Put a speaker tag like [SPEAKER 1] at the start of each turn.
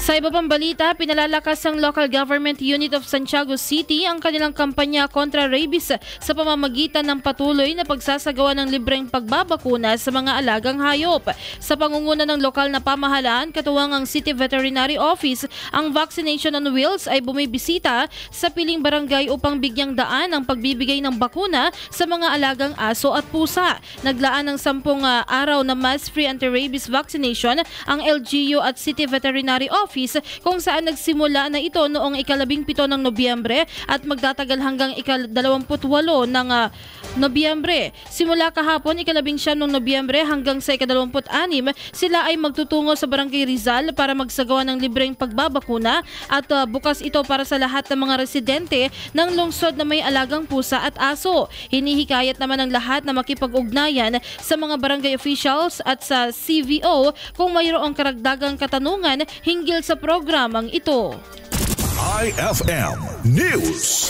[SPEAKER 1] Sa iba pang balita, pinalalakas ng Local Government Unit of Santiago City ang kanilang kampanya kontra rabies sa pamamagitan ng patuloy na pagsasagawa ng libreng pagbabakuna sa mga alagang hayop. Sa pangunguna ng lokal na pamahalaan, katuwang ang City Veterinary Office, ang Vaccination on Wheels ay bumibisita sa piling barangay upang bigyang daan ang pagbibigay ng bakuna sa mga alagang aso at pusa. Naglaan ng 10 araw na mass-free anti-rabies vaccination ang LGU at City Veterinary Office kung saan nagsimula na ito noong ika-17 ng Nobyembre at magtatagal hanggang ika-28 ng Nobyembre. Simula kahapon ika-19 ng Nobyembre hanggang sa ika-26, sila ay magtutungo sa Barangay Rizal para magsagawa ng libreng pagbabakuna at bukas ito para sa lahat ng mga residente ng lungsod na may alagang pusa at aso. Hinihikayat naman ng lahat na makipag-ugnayan sa mga barangay officials at sa CVO kung mayroong karagdagang katanungan hinggil sa programang ito.
[SPEAKER 2] IFM News.